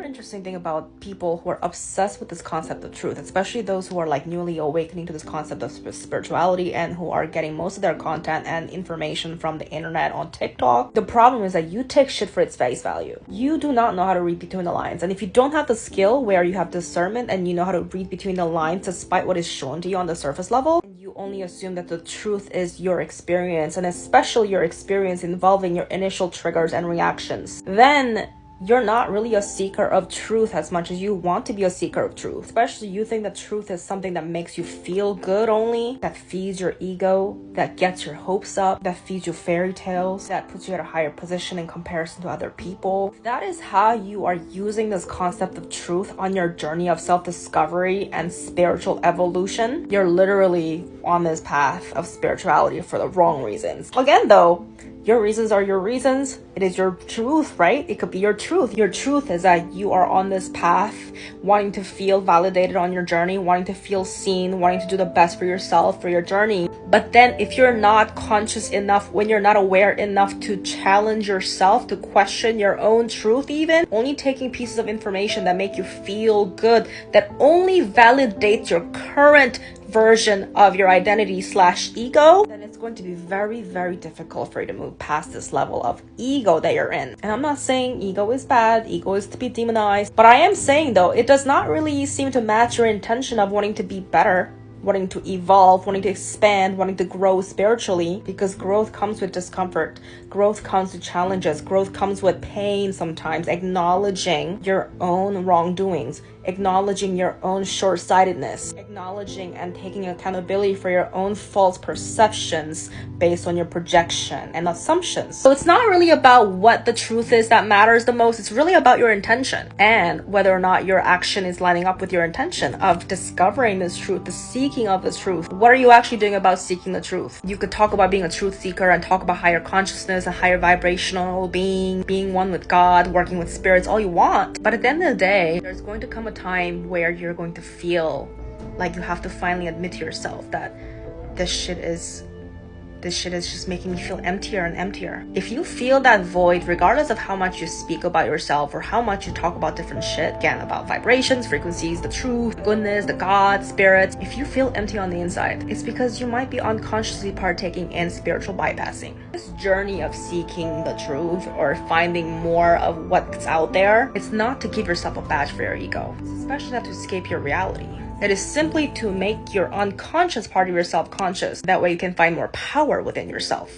interesting thing about people who are obsessed with this concept of truth, especially those who are like newly awakening to this concept of spirituality and who are getting most of their content and information from the internet on TikTok. The problem is that you take shit for its face value. You do not know how to read between the lines. And if you don't have the skill where you have discernment and you know how to read between the lines despite what is shown to you on the surface level, you only assume that the truth is your experience, and especially your experience involving your initial triggers and reactions, then you're not really a seeker of truth as much as you want to be a seeker of truth. Especially you think that truth is something that makes you feel good only, that feeds your ego, that gets your hopes up, that feeds you fairy tales, that puts you at a higher position in comparison to other people. If that is how you are using this concept of truth on your journey of self-discovery and spiritual evolution, you're literally on this path of spirituality for the wrong reasons. Again though, your reasons are your reasons. It is your truth, right? It could be your truth. Your truth is that you are on this path, wanting to feel validated on your journey, wanting to feel seen, wanting to do the best for yourself, for your journey. But then if you're not conscious enough, when you're not aware enough to challenge yourself, to question your own truth even, only taking pieces of information that make you feel good, that only validates your current version of your identity / ego, then it's going to be very, very difficult for you to move past this level of ego that you're in. And I'm not saying ego is bad, ego is to be demonized, but I am saying though, it does not really seem to match your intention of wanting to be better, wanting to evolve, wanting to expand, wanting to grow spiritually, because growth comes with discomfort. Growth comes with challenges. Growth comes with pain sometimes, acknowledging your own wrongdoings, acknowledging your own short-sightedness, acknowledging and taking accountability for your own false perceptions based on your projection and assumptions. So it's not really about what the truth is that matters the most. It's really about your intention and whether or not your action is lining up with your intention of discovering this truth, the seeking of this truth. What are you actually doing about seeking the truth? You could talk about being a truth seeker and talk about higher consciousness, a higher vibrational being one with God, working with spirits, all you want. But at the end of the day, there's going to come a time where you're going to feel like you have to finally admit to yourself that this shit is just making me feel emptier and emptier. If you feel that void, regardless of how much you speak about yourself or how much you talk about different shit, again, about vibrations, frequencies, the truth, goodness, the God, spirits, if you feel empty on the inside, it's because you might be unconsciously partaking in spiritual bypassing. This journey of seeking the truth or finding more of what's out there, it's not to give yourself a badge for your ego. It's especially not to escape your reality. It is simply to make your unconscious part of yourself conscious. That way you can find more power within yourself.